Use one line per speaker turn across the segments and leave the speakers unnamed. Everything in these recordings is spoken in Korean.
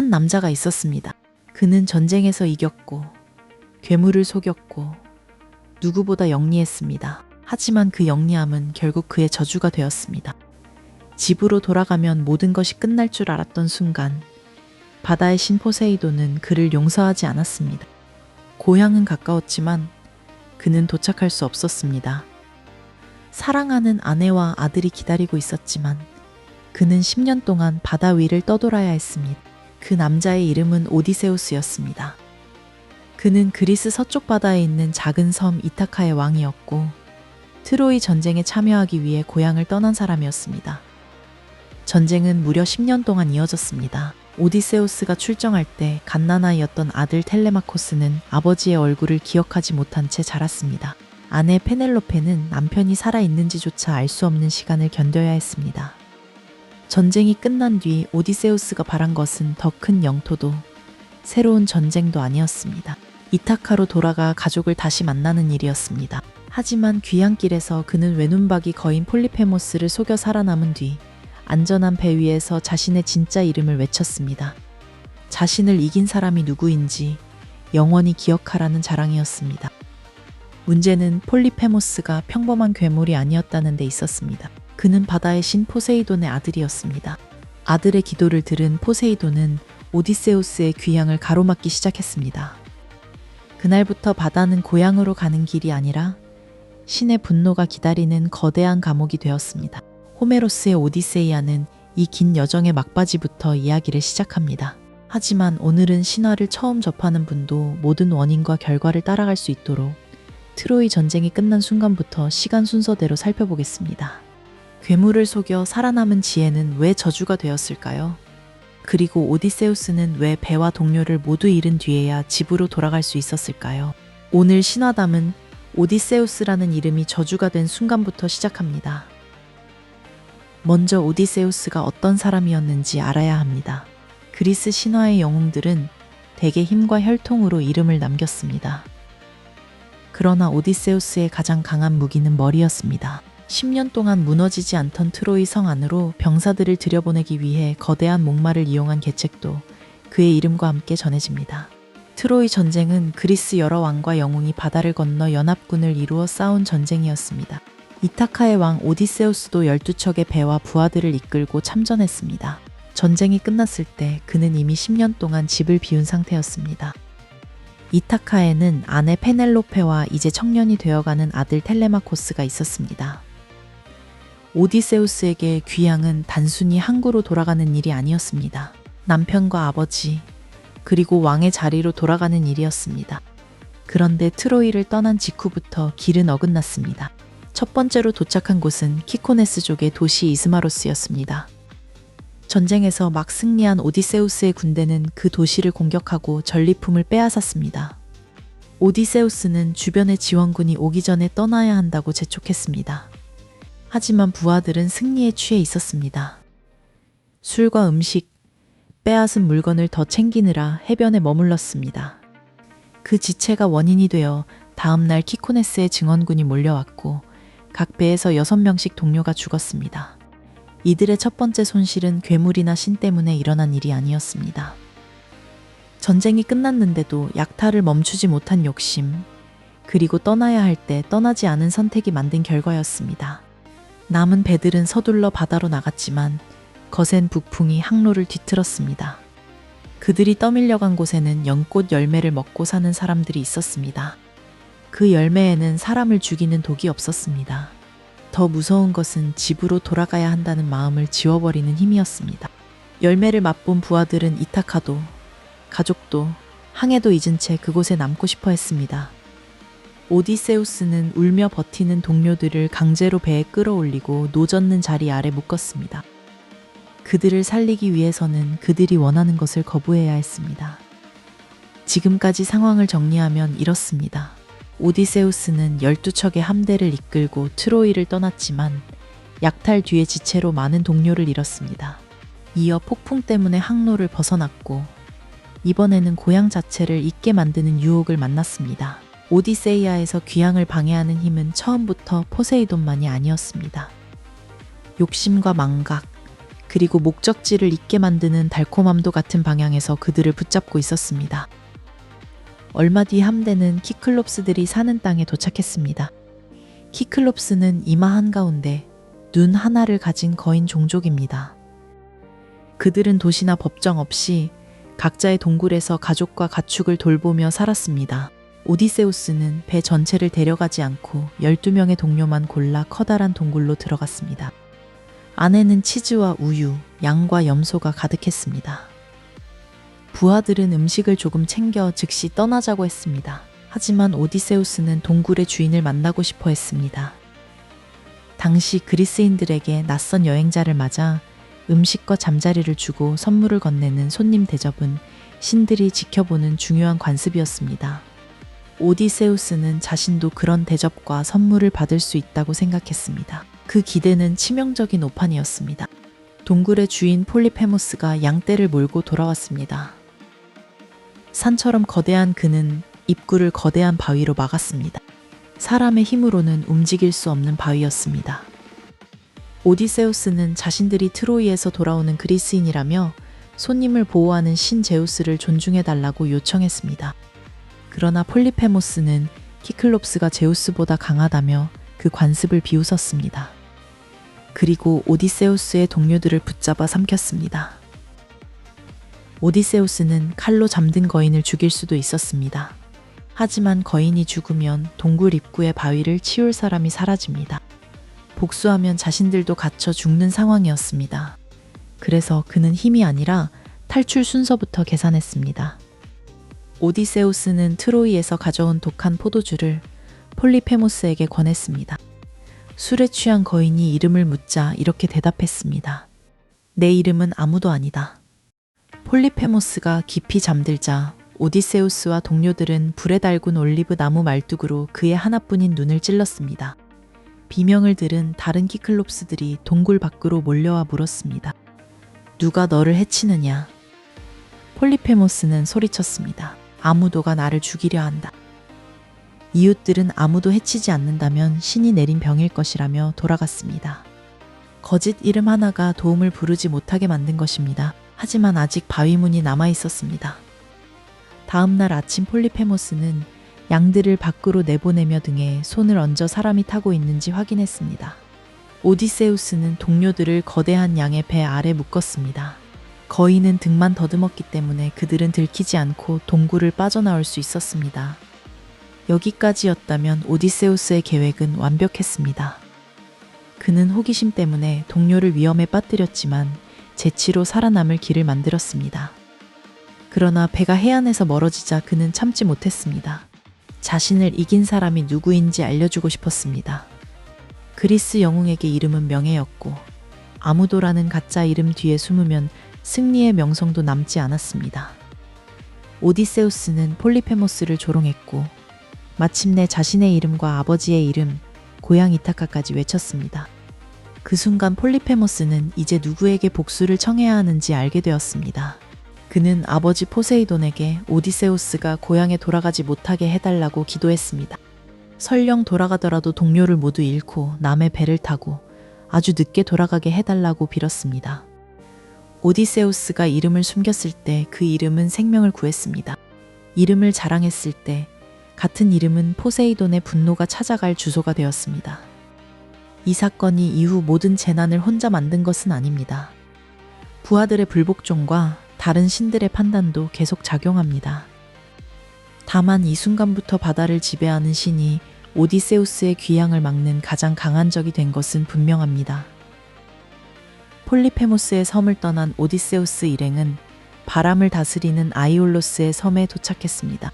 한 남자가 있었습니다. 그는 전쟁에서 이겼고 괴물을 속였고 누구보다 영리했습니다. 하지만 그 영리함은 결국 그의 저주가 되었습니다. 집으로 돌아가면 모든 것이 끝날 줄 알았던 순간 바다의 신 포세이돈은 그를 용서하지 않았습니다. 고향은 가까웠지만 그는 도착할 수 없었습니다. 사랑하는 아내와 아들이 기다리고 있었지만 그는 10년 동안 바다 위를 떠돌아야 했습니다. 그 남자의 이름은 오디세우스였습니다. 그는 그리스 서쪽 바다에 있는 작은 섬 이타카의 왕이었고 트로이 전쟁에 참여하기 위해 고향을 떠난 사람이었습니다. 전쟁은 무려 10년 동안 이어졌습니다. 오디세우스가 출정할 때 갓난아이였던 아들 텔레마코스는 아버지의 얼굴을 기억하지 못한 채 자랐습니다. 아내 페넬로페는 남편이 살아있는지조차 알 수 없는 시간을 견뎌야 했습니다. 전쟁이 끝난 뒤 오디세우스가 바란 것은 더 큰 영토도 새로운 전쟁도 아니었습니다. 이타카로 돌아가 가족을 다시 만나는 일이었습니다. 하지만 귀향길에서 그는 외눈박이 거인 폴리페모스를 속여 살아남은 뒤 안전한 배 위에서 자신의 진짜 이름을 외쳤습니다. 자신을 이긴 사람이 누구인지 영원히 기억하라는 자랑이었습니다. 문제는 폴리페모스가 평범한 괴물이 아니었다는 데 있었습니다. 그는 바다의 신 포세이돈의 아들이었습니다. 아들의 기도를 들은 포세이돈은 오디세우스의 귀향을 가로막기 시작했습니다. 그날부터 바다는 고향으로 가는 길이 아니라 신의 분노가 기다리는 거대한 감옥이 되었습니다. 호메로스의 오디세이아는 이 긴 여정의 막바지부터 이야기를 시작합니다. 하지만 오늘은 신화를 처음 접하는 분도 모든 원인과 결과를 따라갈 수 있도록 트로이 전쟁이 끝난 순간부터 시간 순서대로 살펴보겠습니다. 괴물을 속여 살아남은 지혜는 왜 저주가 되었을까요? 그리고 오디세우스는 왜 배와 동료를 모두 잃은 뒤에야 집으로 돌아갈 수 있었을까요? 오늘 신화담은 오디세우스라는 이름이 저주가 된 순간부터 시작합니다. 먼저 오디세우스가 어떤 사람이었는지 알아야 합니다. 그리스 신화의 영웅들은 대개 힘과 혈통으로 이름을 남겼습니다. 그러나 오디세우스의 가장 강한 무기는 머리였습니다. 10년 동안 무너지지 않던 트로이 성 안으로 병사들을 들여보내기 위해 거대한 목마를 이용한 계책도 그의 이름과 함께 전해집니다. 트로이 전쟁은 그리스 여러 왕과 영웅이 바다를 건너 연합군을 이루어 싸운 전쟁이었습니다. 이타카의 왕 오디세우스도 12척의 배와 부하들을 이끌고 참전했습니다. 전쟁이 끝났을 때 그는 이미 10년 동안 집을 비운 상태였습니다. 이타카에는 아내 페넬로페와 이제 청년이 되어가는 아들 텔레마코스가 있었습니다. 오디세우스에게 귀향은 단순히 항구로 돌아가는 일이 아니었습니다. 남편과 아버지, 그리고 왕의 자리로 돌아가는 일이었습니다. 그런데 트로이를 떠난 직후부터 길은 어긋났습니다. 첫 번째로 도착한 곳은 키코네스족의 도시 이스마로스였습니다. 전쟁에서 막 승리한 오디세우스의 군대는 그 도시를 공격하고 전리품을 빼앗았습니다. 오디세우스는 주변의 지원군이 오기 전에 떠나야 한다고 재촉했습니다. 하지만 부하들은 승리에 취해 있었습니다. 술과 음식, 빼앗은 물건을 더 챙기느라 해변에 머물렀습니다. 그 지체가 원인이 되어 다음날 키코네스의 증원군이 몰려왔고 각 배에서 6명씩 동료가 죽었습니다. 이들의 첫 번째 손실은 괴물이나 신 때문에 일어난 일이 아니었습니다. 전쟁이 끝났는데도 약탈을 멈추지 못한 욕심, 그리고 떠나야 할 때 떠나지 않은 선택이 만든 결과였습니다. 남은 배들은 서둘러 바다로 나갔지만 거센 북풍이 항로를 뒤틀었습니다. 그들이 떠밀려간 곳에는 연꽃 열매를 먹고 사는 사람들이 있었습니다. 그 열매에는 사람을 죽이는 독이 없었습니다. 더 무서운 것은 집으로 돌아가야 한다는 마음을 지워버리는 힘이었습니다. 열매를 맛본 부하들은 이타카도, 가족도, 항해도 잊은 채 그곳에 남고 싶어 했습니다. 오디세우스는 울며 버티는 동료들을 강제로 배에 끌어올리고 노젓는 자리 아래 묶었습니다. 그들을 살리기 위해서는 그들이 원하는 것을 거부해야 했습니다. 지금까지 상황을 정리하면 이렇습니다. 오디세우스는 12척의 함대를 이끌고 트로이를 떠났지만 약탈 뒤의 지체로 많은 동료를 잃었습니다. 이어 폭풍 때문에 항로를 벗어났고 이번에는 고향 자체를 잊게 만드는 유혹을 만났습니다. 오디세이아에서 귀향을 방해하는 힘은 처음부터 포세이돈만이 아니었습니다. 욕심과 망각, 그리고 목적지를 잊게 만드는 달콤함도 같은 방향에서 그들을 붙잡고 있었습니다. 얼마 뒤 함대는 키클롭스들이 사는 땅에 도착했습니다. 키클롭스는 이마 한가운데 눈 하나를 가진 거인 종족입니다. 그들은 도시나 법정 없이 각자의 동굴에서 가족과 가축을 돌보며 살았습니다. 오디세우스는 배 전체를 데려가지 않고 12명의 동료만 골라 커다란 동굴로 들어갔습니다. 안에는 치즈와 우유, 양과 염소가 가득했습니다. 부하들은 음식을 조금 챙겨 즉시 떠나자고 했습니다. 하지만 오디세우스는 동굴의 주인을 만나고 싶어 했습니다. 당시 그리스인들에게 낯선 여행자를 맞아 음식과 잠자리를 주고 선물을 건네는 손님 대접은 신들이 지켜보는 중요한 관습이었습니다. 오디세우스는 자신도 그런 대접과 선물을 받을 수 있다고 생각했습니다. 그 기대는 치명적인 오판이었습니다. 동굴의 주인 폴리페모스가 양떼를 몰고 돌아왔습니다. 산처럼 거대한 그는 입구를 거대한 바위로 막았습니다. 사람의 힘으로는 움직일 수 없는 바위였습니다. 오디세우스는 자신들이 트로이에서 돌아오는 그리스인이라며 손님을 보호하는 신 제우스를 존중해달라고 요청했습니다. 그러나 폴리페모스는 키클롭스가 제우스보다 강하다며 그 관습을 비웃었습니다. 그리고 오디세우스의 동료들을 붙잡아 삼켰습니다. 오디세우스는 칼로 잠든 거인을 죽일 수도 있었습니다. 하지만 거인이 죽으면 동굴 입구의 바위를 치울 사람이 사라집니다. 복수하면 자신들도 갇혀 죽는 상황이었습니다. 그래서 그는 힘이 아니라 탈출 순서부터 계산했습니다. 오디세우스는 트로이에서 가져온 독한 포도주를 폴리페모스에게 권했습니다. 술에 취한 거인이 이름을 묻자 이렇게 대답했습니다. 내 이름은 아무도 아니다. 폴리페모스가 깊이 잠들자 오디세우스와 동료들은 불에 달군 올리브 나무 말뚝으로 그의 하나뿐인 눈을 찔렀습니다. 비명을 들은 다른 키클롭스들이 동굴 밖으로 몰려와 물었습니다. 누가 너를 해치느냐? 폴리페모스는 소리쳤습니다. 아무도가 나를 죽이려 한다. 이웃들은 아무도 해치지 않는다면 신이 내린 병일 것이라며 돌아갔습니다. 거짓 이름 하나가 도움을 부르지 못하게 만든 것입니다. 하지만 아직 바위문이 남아 있었습니다. 다음 날 아침 폴리페모스는 양들을 밖으로 내보내며 등에 손을 얹어 사람이 타고 있는지 확인했습니다. 오디세우스는 동료들을 거대한 양의 배 아래 묶었습니다. 거인은 등만 더듬었기 때문에 그들은 들키지 않고 동굴을 빠져나올 수 있었습니다. 여기까지였다면 오디세우스의 계획은 완벽했습니다. 그는 호기심 때문에 동료를 위험에 빠뜨렸지만 재치로 살아남을 길을 만들었습니다. 그러나 배가 해안에서 멀어지자 그는 참지 못했습니다. 자신을 이긴 사람이 누구인지 알려주고 싶었습니다. 그리스 영웅에게 이름은 명예였고 아무도라는 가짜 이름 뒤에 숨으면 승리의 명성도 남지 않았습니다. 오디세우스는 폴리페모스를 조롱했고 마침내 자신의 이름과 아버지의 이름, 고향 이타카까지 외쳤습니다. 그 순간 폴리페모스는 이제 누구에게 복수를 청해야 하는지 알게 되었습니다. 그는 아버지 포세이돈에게 오디세우스가 고향에 돌아가지 못하게 해달라고 기도했습니다. 설령 돌아가더라도 동료를 모두 잃고 남의 배를 타고 아주 늦게 돌아가게 해달라고 빌었습니다. 오디세우스가 이름을 숨겼을 때 그 이름은 생명을 구했습니다. 이름을 자랑했을 때 같은 이름은 포세이돈의 분노가 찾아갈 주소가 되었습니다. 이 사건이 이후 모든 재난을 혼자 만든 것은 아닙니다. 부하들의 불복종과 다른 신들의 판단도 계속 작용합니다. 다만 이 순간부터 바다를 지배하는 신이 오디세우스의 귀향을 막는 가장 강한 적이 된 것은 분명합니다. 폴리페모스의 섬을 떠난 오디세우스 일행은 바람을 다스리는 아이올로스의 섬에 도착했습니다.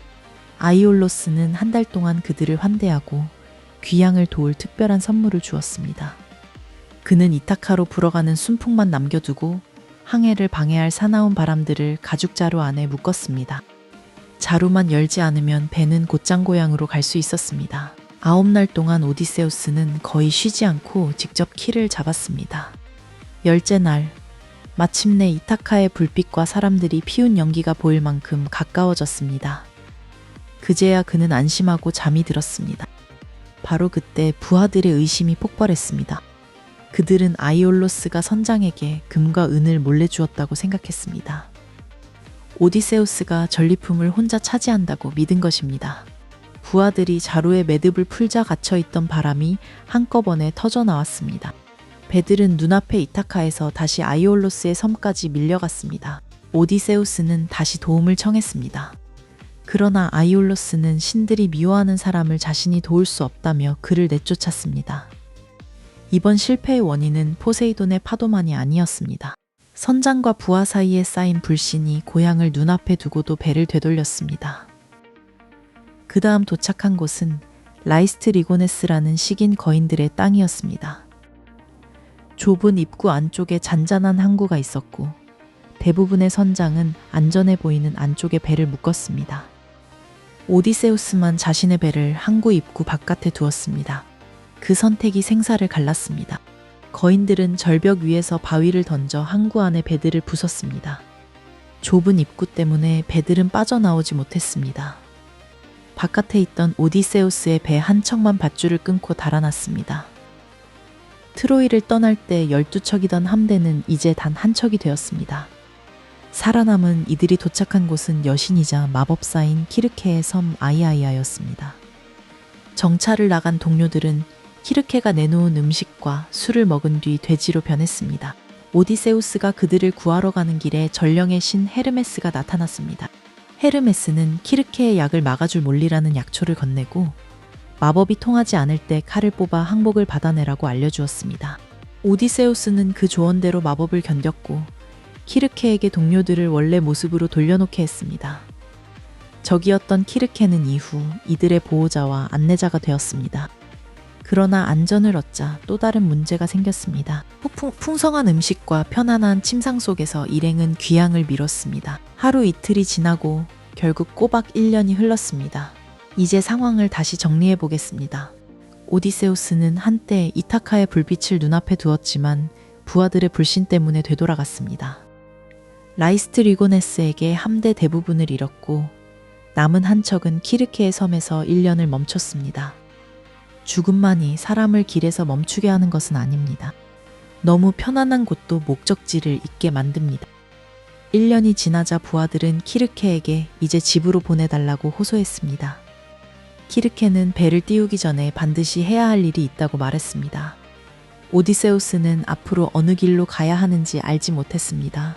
아이올로스는 한 달 동안 그들을 환대하고 귀향을 도울 특별한 선물을 주었습니다. 그는 이타카로 불어가는 순풍만 남겨두고 항해를 방해할 사나운 바람들을 가죽자루 안에 묶었습니다. 자루만 열지 않으면 배는 곧장 고향으로 갈 수 있었습니다. 9날 동안 오디세우스는 거의 쉬지 않고 직접 키를 잡았습니다. 10째 날, 마침내 이타카의 불빛과 사람들이 피운 연기가 보일 만큼 가까워졌습니다. 그제야 그는 안심하고 잠이 들었습니다. 바로 그때 부하들의 의심이 폭발했습니다. 그들은 아이올로스가 선장에게 금과 은을 몰래 주었다고 생각했습니다. 오디세우스가 전리품을 혼자 차지한다고 믿은 것입니다. 부하들이 자루에 매듭을 풀자 갇혀있던 바람이 한꺼번에 터져 나왔습니다. 배들은 눈앞의 이타카에서 다시 아이올로스의 섬까지 밀려갔습니다. 오디세우스는 다시 도움을 청했습니다. 그러나 아이올로스는 신들이 미워하는 사람을 자신이 도울 수 없다며 그를 내쫓았습니다. 이번 실패의 원인은 포세이돈의 파도만이 아니었습니다. 선장과 부하 사이에 쌓인 불신이 고향을 눈앞에 두고도 배를 되돌렸습니다. 그 다음 도착한 곳은 라이스트 리고네스라는 식인 거인들의 땅이었습니다. 좁은 입구 안쪽에 잔잔한 항구가 있었고 대부분의 선장은 안전해 보이는 안쪽에 배를 묶었습니다. 오디세우스만 자신의 배를 항구 입구 바깥에 두었습니다. 그 선택이 생사를 갈랐습니다. 거인들은 절벽 위에서 바위를 던져 항구 안의 배들을 부쉈습니다. 좁은 입구 때문에 배들은 빠져나오지 못했습니다. 바깥에 있던 오디세우스의 배 한 척만 밧줄을 끊고 달아났습니다. 트로이를 떠날 때 12척이던 함대는 이제 단 한 척이 되었습니다. 살아남은 이들이 도착한 곳은 여신이자 마법사인 키르케의 섬 아이아이아였습니다. 정찰을 나간 동료들은 키르케가 내놓은 음식과 술을 먹은 뒤 돼지로 변했습니다. 오디세우스가 그들을 구하러 가는 길에 전령의 신 헤르메스가 나타났습니다. 헤르메스는 키르케의 약을 막아줄 몰리라는 약초를 건네고 마법이 통하지 않을 때 칼을 뽑아 항복을 받아내라고 알려주었습니다. 오디세우스는 그 조언대로 마법을 견뎠고 키르케에게 동료들을 원래 모습으로 돌려놓게 했습니다. 적이었던 키르케는 이후 이들의 보호자와 안내자가 되었습니다. 그러나 안전을 얻자 또 다른 문제가 생겼습니다. 풍성한 음식과 편안한 침상 속에서 일행은 귀향을 미뤘습니다. 하루 이틀이 지나고 결국 꼬박 1년이 흘렀습니다. 이제 상황을 다시 정리해 보겠습니다. 오디세우스는 한때 이타카의 불빛을 눈앞에 두었지만 부하들의 불신 때문에 되돌아갔습니다. 라이스트 리고네스에게 함대 대부분을 잃었고 남은 한 척은 키르케의 섬에서 1년을 멈췄습니다. 죽음만이 사람을 길에서 멈추게 하는 것은 아닙니다. 너무 편안한 곳도 목적지를 잊게 만듭니다. 1년이 지나자 부하들은 키르케에게 이제 집으로 보내달라고 호소했습니다. 키르케는 배를 띄우기 전에 반드시 해야 할 일이 있다고 말했습니다. 오디세우스는 앞으로 어느 길로 가야 하는지 알지 못했습니다.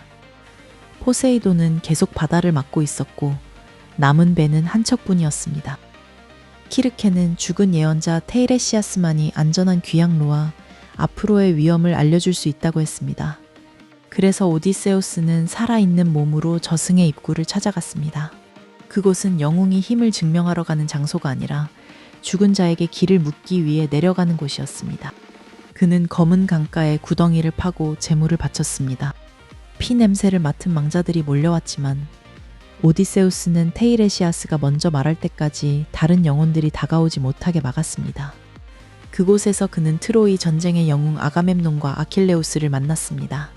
포세이돈은 계속 바다를 막고 있었고 남은 배는 한 척뿐이었습니다. 키르케는 죽은 예언자 테이레시아스만이 안전한 귀향로와 앞으로의 위험을 알려줄 수 있다고 했습니다. 그래서 오디세우스는 살아있는 몸으로 저승의 입구를 찾아갔습니다. 그곳은 영웅이 힘을 증명하러 가는 장소가 아니라 죽은 자에게 길을 묻기 위해 내려가는 곳이었습니다. 그는 검은 강가에 구덩이를 파고 제물을 바쳤습니다. 피 냄새를 맡은 망자들이 몰려왔지만 오디세우스는 테이레시아스가 먼저 말할 때까지 다른 영혼들이 다가오지 못하게 막았습니다. 그곳에서 그는 트로이 전쟁의 영웅 아가멤논과 아킬레우스를 만났습니다.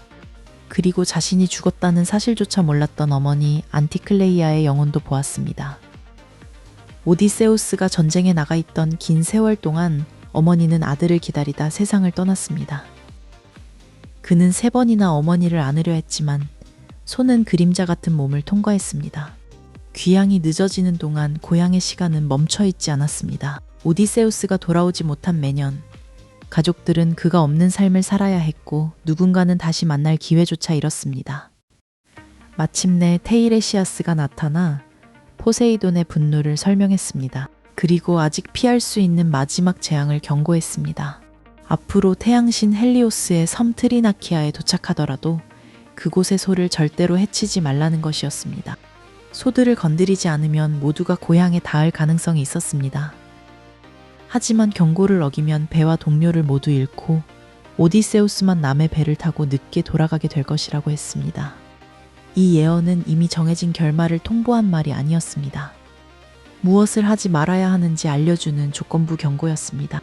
그리고 자신이 죽었다는 사실조차 몰랐던 어머니 안티클레이아의 영혼도 보았습니다. 오디세우스가 전쟁에 나가 있던 긴 세월 동안 어머니는 아들을 기다리다 세상을 떠났습니다. 그는 3번이나 어머니를 안으려 했지만 손은 그림자 같은 몸을 통과했습니다. 귀향이 늦어지는 동안 고향의 시간은 멈춰있지 않았습니다. 오디세우스가 돌아오지 못한 매년 가족들은 그가 없는 삶을 살아야 했고 누군가는 다시 만날 기회조차 잃었습니다. 마침내 테이레시아스가 나타나 포세이돈의 분노를 설명했습니다. 그리고 아직 피할 수 있는 마지막 재앙을 경고했습니다. 앞으로 태양신 헬리오스의 섬 트리나키아에 도착하더라도 그곳의 소를 절대로 해치지 말라는 것이었습니다. 소들을 건드리지 않으면 모두가 고향에 닿을 가능성이 있었습니다. 하지만 경고를 어기면 배와 동료를 모두 잃고 오디세우스만 남의 배를 타고 늦게 돌아가게 될 것이라고 했습니다. 이 예언은 이미 정해진 결말을 통보한 말이 아니었습니다. 무엇을 하지 말아야 하는지 알려주는 조건부 경고였습니다.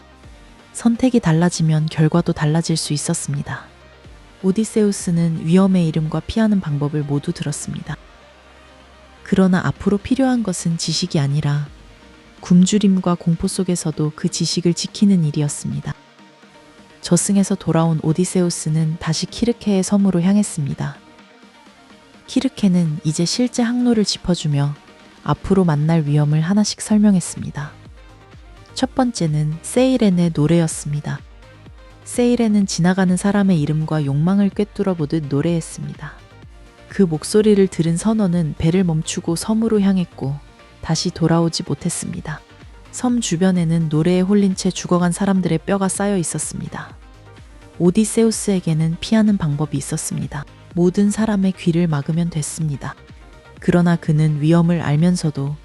선택이 달라지면 결과도 달라질 수 있었습니다. 오디세우스는 위험의 이름과 피하는 방법을 모두 들었습니다. 그러나 앞으로 필요한 것은 지식이 아니라 굶주림과 공포 속에서도 그 지식을 지키는 일이었습니다. 저승에서 돌아온 오디세우스는 다시 키르케의 섬으로 향했습니다. 키르케는 이제 실제 항로를 짚어주며 앞으로 만날 위험을 하나씩 설명했습니다. 첫 번째는 세이렌의 노래였습니다. 세이렌은 지나가는 사람의 이름과 욕망을 꿰뚫어 보듯 노래했습니다. 그 목소리를 들은 선원은 배를 멈추고 섬으로 향했고 다시 돌아오지 못했습니다. 섬 주변에는 노래에 홀린 채 죽어간 사람들의 뼈가 쌓여 있었습니다. 오디세우스에게는 피하는 방법이 있었습니다. 모든 사람의 귀를 막으면 됐습니다. 그러나 그는 위험을 알면서도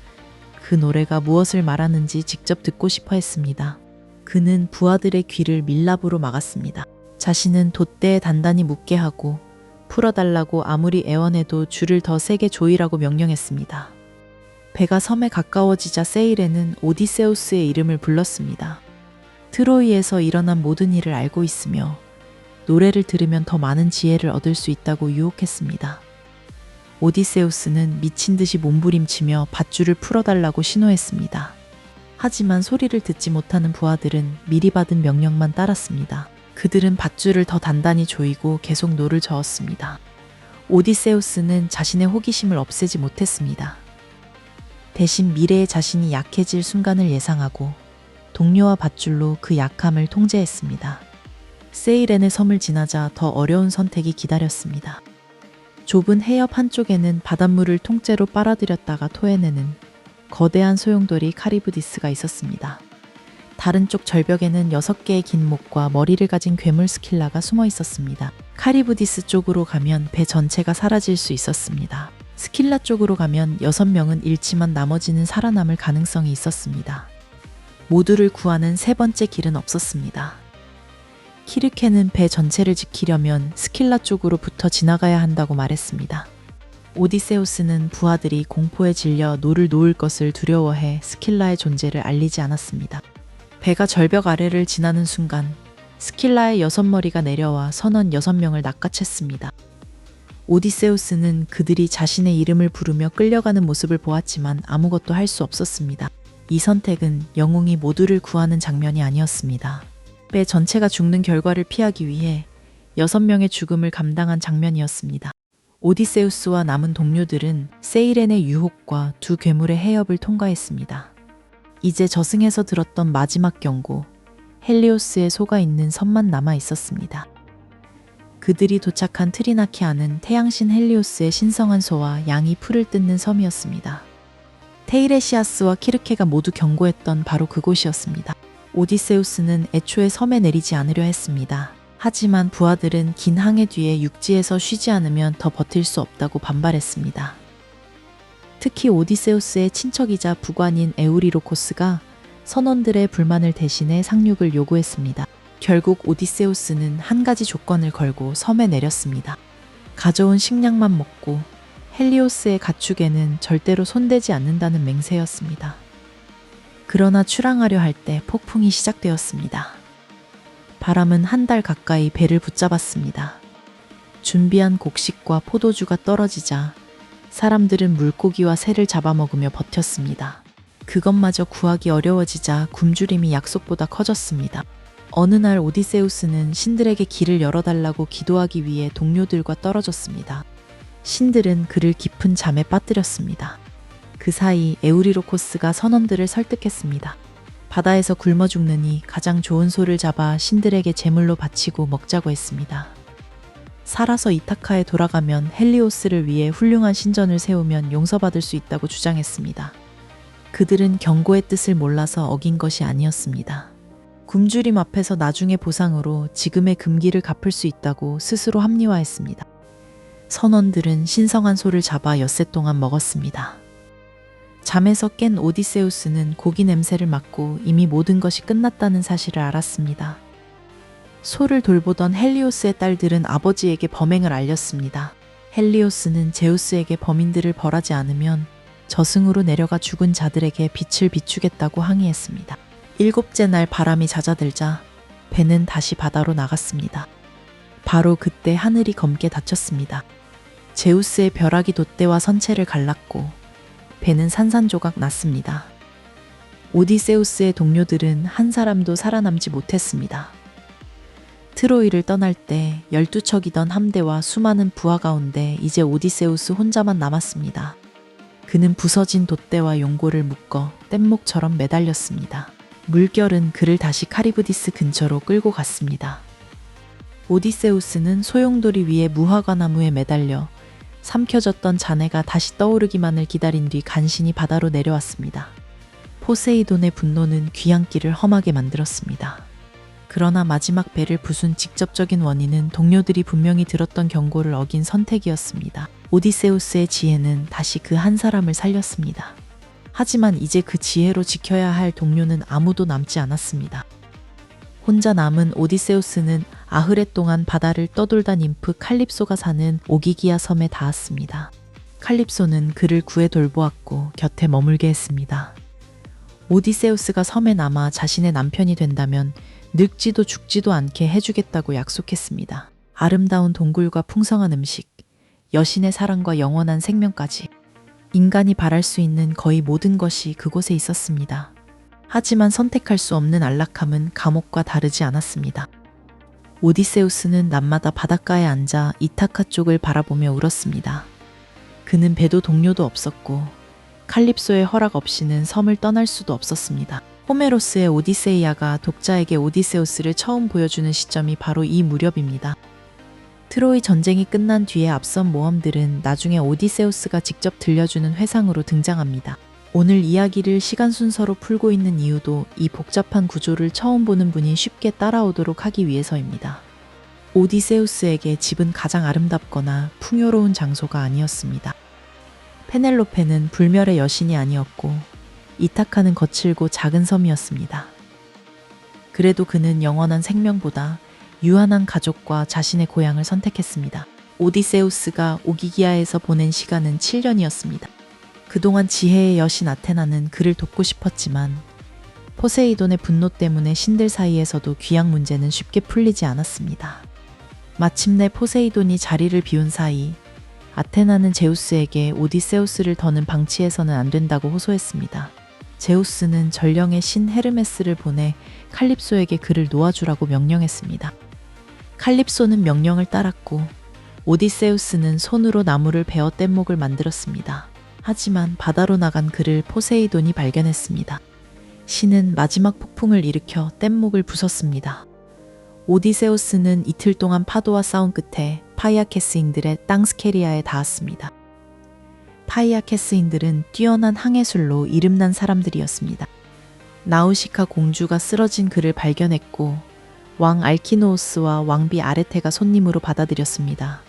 그 노래가 무엇을 말하는지 직접 듣고 싶어 했습니다. 그는 부하들의 귀를 밀랍으로 막았습니다. 자신은 돛대에 단단히 묶게 하고 풀어달라고 아무리 애원해도 줄을 더 세게 조이라고 명령했습니다. 배가 섬에 가까워지자 세이렌은 오디세우스의 이름을 불렀습니다. 트로이에서 일어난 모든 일을 알고 있으며 노래를 들으면 더 많은 지혜를 얻을 수 있다고 유혹했습니다. 오디세우스는 미친 듯이 몸부림치며 밧줄을 풀어달라고 신호했습니다. 하지만 소리를 듣지 못하는 부하들은 미리 받은 명령만 따랐습니다. 그들은 밧줄을 더 단단히 조이고 계속 노를 저었습니다. 오디세우스는 자신의 호기심을 없애지 못했습니다. 대신 미래의 자신이 약해질 순간을 예상하고 동료와 밧줄로 그 약함을 통제했습니다. 세이렌의 섬을 지나자 더 어려운 선택이 기다렸습니다. 좁은 해협 한쪽에는 바닷물을 통째로 빨아들였다가 토해내는 거대한 소용돌이 카리브디스가 있었습니다. 다른 쪽 절벽에는 6개의 긴 목과 머리를 가진 괴물 스킬라가 숨어 있었습니다. 카리브디스 쪽으로 가면 배 전체가 사라질 수 있었습니다. 스킬라 쪽으로 가면 6명은 잃지만 나머지는 살아남을 가능성이 있었습니다. 모두를 구하는 세 번째 길은 없었습니다. 키르케는 배 전체를 지키려면 스킬라 쪽으로부터 지나가야 한다고 말했습니다. 오디세우스는 부하들이 공포에 질려 노를 놓을 것을 두려워해 스킬라의 존재를 알리지 않았습니다. 배가 절벽 아래를 지나는 순간 스킬라의 6머리가 내려와 선원 6명을 낚아챘습니다. 오디세우스는 그들이 자신의 이름을 부르며 끌려가는 모습을 보았지만 아무것도 할 수 없었습니다. 이 선택은 영웅이 모두를 구하는 장면이 아니었습니다. 배 전체가 죽는 결과를 피하기 위해 6명의 죽음을 감당한 장면이었습니다. 오디세우스와 남은 동료들은 세이렌의 유혹과 두 괴물의 해협을 통과했습니다. 이제 저승에서 들었던 마지막 경고, 헬리오스의 소가 있는 섬만 남아 있었습니다. 그들이 도착한 트리나키아는 태양신 헬리오스의 신성한 소와 양이 풀을 뜯는 섬이었습니다. 테이레시아스와 키르케가 모두 경고했던 바로 그곳이었습니다. 오디세우스는 애초에 섬에 내리지 않으려 했습니다. 하지만 부하들은 긴 항해 뒤에 육지에서 쉬지 않으면 더 버틸 수 없다고 반발했습니다. 특히 오디세우스의 친척이자 부관인 에우리로코스가 선원들의 불만을 대신해 상륙을 요구했습니다. 결국 오디세우스는 한 가지 조건을 걸고 섬에 내렸습니다. 가져온 식량만 먹고 헬리오스의 가축에는 절대로 손대지 않는다는 맹세였습니다. 그러나 출항하려 할 때 폭풍이 시작되었습니다. 바람은 한 달 가까이 배를 붙잡았습니다. 준비한 곡식과 포도주가 떨어지자 사람들은 물고기와 새를 잡아먹으며 버텼습니다. 그것마저 구하기 어려워지자 굶주림이 약속보다 커졌습니다. 어느 날 오디세우스는 신들에게 길을 열어달라고 기도하기 위해 동료들과 떨어졌습니다. 신들은 그를 깊은 잠에 빠뜨렸습니다. 그 사이 에우리로코스가 선원들을 설득했습니다. 바다에서 굶어 죽느니 가장 좋은 소를 잡아 신들에게 제물로 바치고 먹자고 했습니다. 살아서 이타카에 돌아가면 헬리오스를 위해 훌륭한 신전을 세우면 용서받을 수 있다고 주장했습니다. 그들은 경고의 뜻을 몰라서 어긴 것이 아니었습니다. 굶주림 앞에서 나중의 보상으로 지금의 금기를 갚을 수 있다고 스스로 합리화했습니다. 선원들은 신성한 소를 잡아 엿새 동안 먹었습니다. 잠에서 깬 오디세우스는 고기 냄새를 맡고 이미 모든 것이 끝났다는 사실을 알았습니다. 소를 돌보던 헬리오스의 딸들은 아버지에게 범행을 알렸습니다. 헬리오스는 제우스에게 범인들을 벌하지 않으면 저승으로 내려가 죽은 자들에게 빛을 비추겠다고 항의했습니다. 7째 날 바람이 잦아들자 배는 다시 바다로 나갔습니다. 바로 그때 하늘이 검게 닫혔습니다. 제우스의 벼락이 돛대와 선체를 갈랐고 배는 산산조각 났습니다. 오디세우스의 동료들은 한 사람도 살아남지 못했습니다. 트로이를 떠날 때 12척이던 함대와 수많은 부하 가운데 이제 오디세우스 혼자만 남았습니다. 그는 부서진 돛대와 용고를 묶어 뗏목처럼 매달렸습니다. 물결은 그를 다시 카리브디스 근처로 끌고 갔습니다. 오디세우스는 소용돌이 위에 무화과나무에 매달려 삼켜졌던 잔해가 다시 떠오르기만을 기다린 뒤 간신히 바다로 내려왔습니다. 포세이돈의 분노는 귀향길을 험하게 만들었습니다. 그러나 마지막 배를 부순 직접적인 원인은 동료들이 분명히 들었던 경고를 어긴 선택이었습니다. 오디세우스의 지혜는 다시 그 한 사람을 살렸습니다. 하지만 이제 그 지혜로 지켜야 할 동료는 아무도 남지 않았습니다. 혼자 남은 오디세우스는 아흐레 동안 바다를 떠돌다 님프 칼립소가 사는 오기기아 섬에 닿았습니다. 칼립소는 그를 구해 돌보았고 곁에 머물게 했습니다. 오디세우스가 섬에 남아 자신의 남편이 된다면 늙지도 죽지도 않게 해주겠다고 약속했습니다. 아름다운 동굴과 풍성한 음식, 여신의 사랑과 영원한 생명까지 인간이 바랄 수 있는 거의 모든 것이 그곳에 있었습니다. 하지만 선택할 수 없는 안락함은 감옥과 다르지 않았습니다. 오디세우스는 낮마다 바닷가에 앉아 이타카 쪽을 바라보며 울었습니다. 그는 배도 동료도 없었고 칼립소의 허락 없이는 섬을 떠날 수도 없었습니다. 호메로스의 오디세이아가 독자에게 오디세우스를 처음 보여주는 시점이 바로 이 무렵입니다. 트로이 전쟁이 끝난 뒤에 앞선 모험들은 나중에 오디세우스가 직접 들려주는 회상으로 등장합니다. 오늘 이야기를 시간 순서로 풀고 있는 이유도 이 복잡한 구조를 처음 보는 분이 쉽게 따라오도록 하기 위해서입니다. 오디세우스에게 집은 가장 아름답거나 풍요로운 장소가 아니었습니다. 페넬로페는 불멸의 여신이 아니었고 이타카는 거칠고 작은 섬이었습니다. 그래도 그는 영원한 생명보다 유한한 가족과 자신의 고향을 선택했습니다. 오디세우스가 오기기아에서 보낸 시간은 7년이었습니다. 그동안 지혜의 여신 아테나는 그를 돕고 싶었지만 포세이돈의 분노 때문에 신들 사이에서도 귀양 문제는 쉽게 풀리지 않았습니다. 마침내 포세이돈이 자리를 비운 사이 아테나는 제우스에게 오디세우스를 더는 방치해서는 안 된다고 호소했습니다. 제우스는 전령의 신 헤르메스를 보내 칼립소에게 그를 놓아주라고 명령했습니다. 칼립소는 명령을 따랐고 오디세우스는 손으로 나무를 베어 뗏목을 만들었습니다. 하지만 바다로 나간 그를 포세이돈이 발견했습니다. 신은 마지막 폭풍을 일으켜 뗏목을 부쉈습니다. 오디세우스는 이틀 동안 파도와 싸운 끝에 파이아케스인들의 땅 스케리아에 닿았습니다. 파이아케스인들은 뛰어난 항해술로 이름난 사람들이었습니다. 나우시카 공주가 쓰러진 그를 발견했고 왕 알키노우스와 왕비 아레테가 손님으로 받아들였습니다.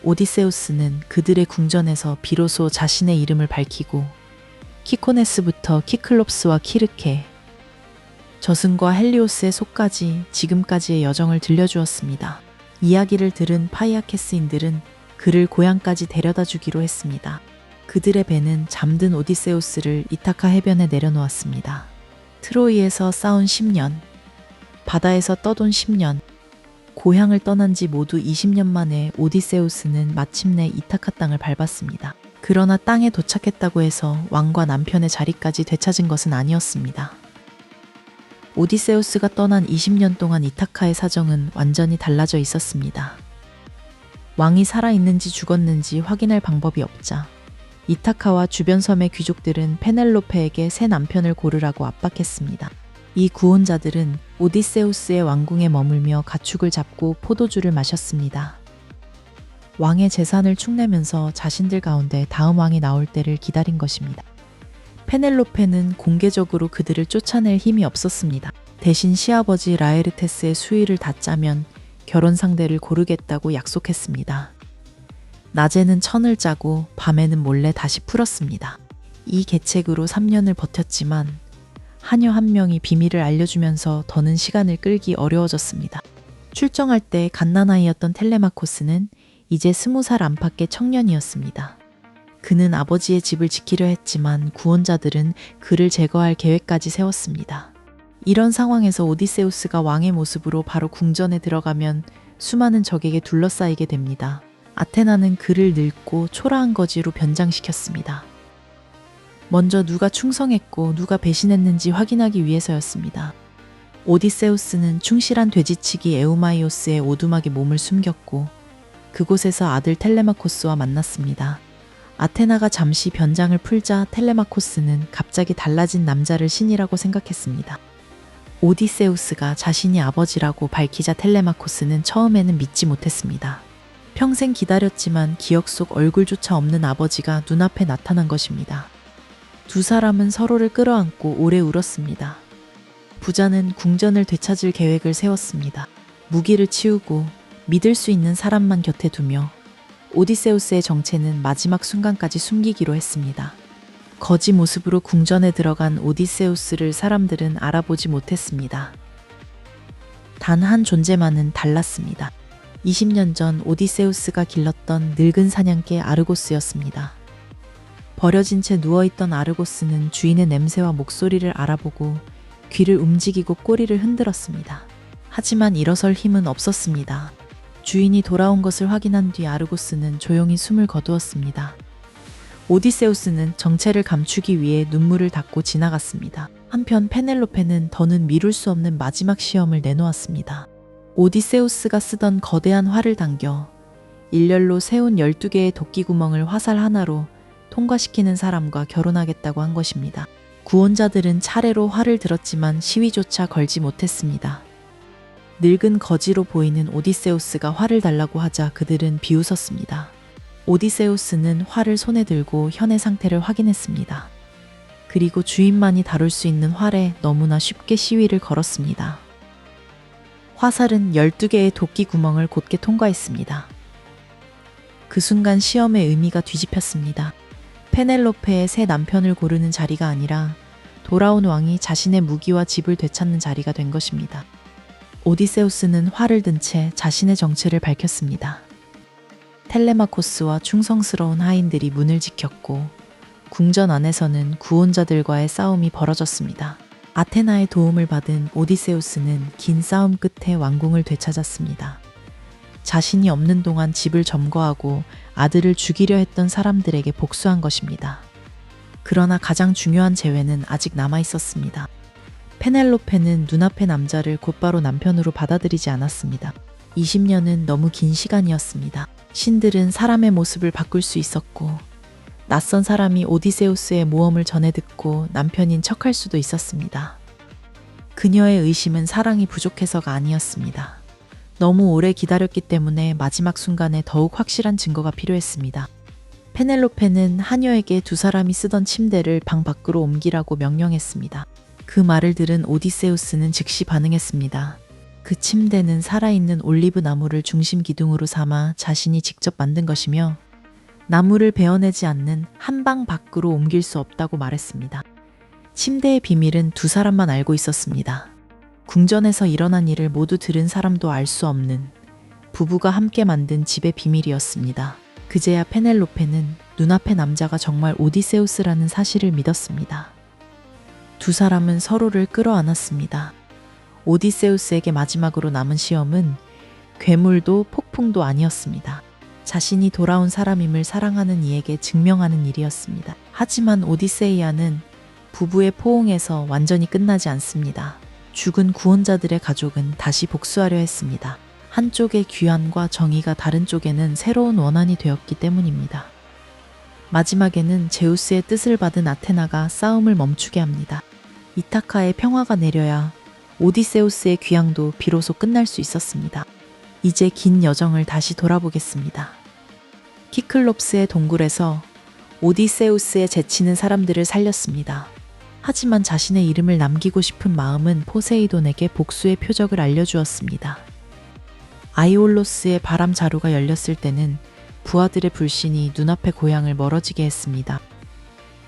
오디세우스는 그들의 궁전에서 비로소 자신의 이름을 밝히고 키코네스부터 키클롭스와 키르케, 저승과 헬리오스의 속까지 지금까지의 여정을 들려주었습니다. 이야기를 들은 파이아케스인들은 그를 고향까지 데려다 주기로 했습니다. 그들의 배는 잠든 오디세우스를 이타카 해변에 내려놓았습니다. 트로이에서 싸운 10년, 바다에서 떠돈 10년, 고향을 떠난 지 모두 20년 만에 오디세우스는 마침내 이타카 땅을 밟았습니다. 그러나 땅에 도착했다고 해서 왕과 남편의 자리까지 되찾은 것은 아니었습니다. 오디세우스가 떠난 20년 동안 이타카의 사정은 완전히 달라져 있었습니다. 왕이 살아있는지 죽었는지 확인할 방법이 없자 이타카와 주변 섬의 귀족들은 페넬로페에게 새 남편을 고르라고 압박했습니다. 이 구혼자들은 오디세우스의 왕궁에 머물며 가축을 잡고 포도주를 마셨습니다. 왕의 재산을 축내면서 자신들 가운데 다음 왕이 나올 때를 기다린 것입니다. 페넬로페는 공개적으로 그들을 쫓아낼 힘이 없었습니다. 대신 시아버지 라에르테스의 수의를 다 짜면 결혼 상대를 고르겠다고 약속했습니다. 낮에는 천을 짜고 밤에는 몰래 다시 풀었습니다. 이 계책으로 3년을 버텼지만 하녀 한 명이 비밀을 알려주면서 더는 시간을 끌기 어려워졌습니다. 출정할 때 갓난아이였던 텔레마코스는 이제 20살 안팎의 청년이었습니다. 그는 아버지의 집을 지키려 했지만 구원자들은 그를 제거할 계획까지 세웠습니다. 이런 상황에서 오디세우스가 왕의 모습으로 바로 궁전에 들어가면 수많은 적에게 둘러싸이게 됩니다. 아테나는 그를 늙고 초라한 거지로 변장시켰습니다. 먼저 누가 충성했고 누가 배신했는지 확인하기 위해서였습니다. 오디세우스는 충실한 돼지치기 에우마이오스의 오두막에 몸을 숨겼고 그곳에서 아들 텔레마코스와 만났습니다. 아테나가 잠시 변장을 풀자 텔레마코스는 갑자기 달라진 남자를 신이라고 생각했습니다. 오디세우스가 자신이 아버지라고 밝히자 텔레마코스는 처음에는 믿지 못했습니다. 평생 기다렸지만 기억 속 얼굴조차 없는 아버지가 눈앞에 나타난 것입니다. 두 사람은 서로를 끌어안고 오래 울었습니다. 부자는 궁전을 되찾을 계획을 세웠습니다. 무기를 치우고 믿을 수 있는 사람만 곁에 두며 오디세우스의 정체는 마지막 순간까지 숨기기로 했습니다. 거지 모습으로 궁전에 들어간 오디세우스를 사람들은 알아보지 못했습니다. 단 한 존재만은 달랐습니다. 20년 전 오디세우스가 길렀던 늙은 사냥개 아르고스였습니다. 버려진 채 누워있던 아르고스는 주인의 냄새와 목소리를 알아보고 귀를 움직이고 꼬리를 흔들었습니다. 하지만 일어설 힘은 없었습니다. 주인이 돌아온 것을 확인한 뒤 아르고스는 조용히 숨을 거두었습니다. 오디세우스는 정체를 감추기 위해 눈물을 닦고 지나갔습니다. 한편 페넬로페는 더는 미룰 수 없는 마지막 시험을 내놓았습니다. 오디세우스가 쓰던 거대한 활을 당겨 일렬로 세운 12개의 도끼구멍을 화살 하나로 통과시키는 사람과 결혼하겠다고 한 것입니다. 구원자들은 차례로 활을 들었지만 시위조차 걸지 못했습니다. 늙은 거지로 보이는 오디세우스가 활을 달라고 하자 그들은 비웃었습니다. 오디세우스는 활을 손에 들고 현의 상태를 확인했습니다. 그리고 주인만이 다룰 수 있는 활에 너무나 쉽게 시위를 걸었습니다. 화살은 12개의 도끼 구멍을 곧게 통과했습니다. 그 순간 시험의 의미가 뒤집혔습니다. 페넬로페의 새 남편을 고르는 자리가 아니라 돌아온 왕이 자신의 무기와 집을 되찾는 자리가 된 것입니다. 오디세우스는 활을 든 채 자신의 정체를 밝혔습니다. 텔레마코스와 충성스러운 하인들이 문을 지켰고 궁전 안에서는 구원자들과의 싸움이 벌어졌습니다. 아테나의 도움을 받은 오디세우스는 긴 싸움 끝에 왕궁을 되찾았습니다. 자신이 없는 동안 집을 점거하고 아들을 죽이려 했던 사람들에게 복수한 것입니다. 그러나 가장 중요한 재회는 아직 남아 있었습니다. 페넬로페는 눈앞의 남자를 곧바로 남편으로 받아들이지 않았습니다. 20년은 너무 긴 시간이었습니다. 신들은 사람의 모습을 바꿀 수 있었고 낯선 사람이 오디세우스의 모험을 전해 듣고 남편인 척할 수도 있었습니다. 그녀의 의심은 사랑이 부족해서가 아니었습니다. 너무 오래 기다렸기 때문에 마지막 순간에 더욱 확실한 증거가 필요했습니다. 페넬로페는 하녀에게 두 사람이 쓰던 침대를 방 밖으로 옮기라고 명령했습니다. 그 말을 들은 오디세우스는 즉시 반응했습니다. 그 침대는 살아있는 올리브 나무를 중심 기둥으로 삼아 자신이 직접 만든 것이며 나무를 베어내지 않는 한 방 밖으로 옮길 수 없다고 말했습니다. 침대의 비밀은 두 사람만 알고 있었습니다. 궁전에서 일어난 일을 모두 들은 사람도 알 수 없는 부부가 함께 만든 집의 비밀이었습니다. 그제야 페넬로페는 눈앞의 남자가 정말 오디세우스라는 사실을 믿었습니다. 두 사람은 서로를 끌어안았습니다. 오디세우스에게 마지막으로 남은 시험은 괴물도 폭풍도 아니었습니다. 자신이 돌아온 사람임을 사랑하는 이에게 증명하는 일이었습니다. 하지만 오디세이아는 부부의 포옹에서 완전히 끝나지 않습니다. 죽은 구원자들의 가족은 다시 복수하려 했습니다. 한쪽의 귀환과 정의가 다른 쪽에는 새로운 원한이 되었기 때문입니다. 마지막에는 제우스의 뜻을 받은 아테나가 싸움을 멈추게 합니다. 이타카의 평화가 내려야 오디세우스의 귀향도 비로소 끝날 수 있었습니다. 이제 긴 여정을 다시 돌아보겠습니다. 키클롭스의 동굴에서 오디세우스의 제치는 사람들을 살렸습니다. 하지만 자신의 이름을 남기고 싶은 마음은 포세이돈에게 복수의 표적을 알려주었습니다. 아이올로스의 바람 자루가 열렸을 때는 부하들의 불신이 눈앞의 고향을 멀어지게 했습니다.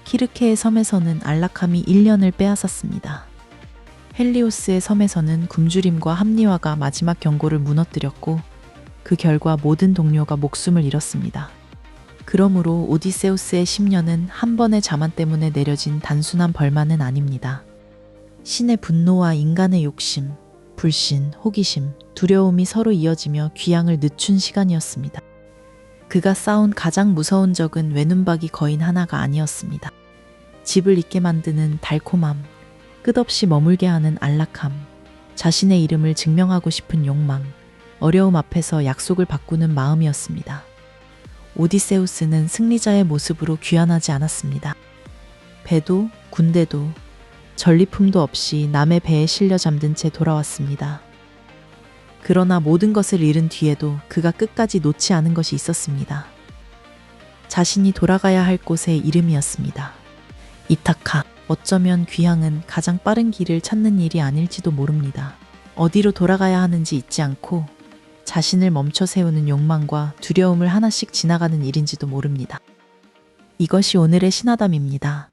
키르케의 섬에서는 안락함이 1년을 빼앗았습니다. 헬리오스의 섬에서는 굶주림과 합리화가 마지막 경고를 무너뜨렸고 그 결과 모든 동료가 목숨을 잃었습니다. 그러므로 오디세우스의 10년은 한 번의 자만 때문에 내려진 단순한 벌만은 아닙니다. 신의 분노와 인간의 욕심, 불신, 호기심, 두려움이 서로 이어지며 귀향을 늦춘 시간이었습니다. 그가 쌓은 가장 무서운 적은 외눈박이 거인 하나가 아니었습니다. 집을 잊게 만드는 달콤함, 끝없이 머물게 하는 안락함, 자신의 이름을 증명하고 싶은 욕망, 어려움 앞에서 약속을 바꾸는 마음이었습니다. 오디세우스는 승리자의 모습으로 귀환하지 않았습니다. 배도 군대도 전리품도 없이 남의 배에 실려 잠든 채 돌아왔습니다. 그러나 모든 것을 잃은 뒤에도 그가 끝까지 놓지 않은 것이 있었습니다. 자신이 돌아가야 할 곳의 이름이었습니다. 이타카. 어쩌면 귀향은 가장 빠른 길을 찾는 일이 아닐지도 모릅니다. 어디로 돌아가야 하는지 잊지 않고 자신을 멈춰 세우는 욕망과 두려움을 하나씩 지나가는 일인지도 모릅니다. 이것이 오늘의 신화담입니다.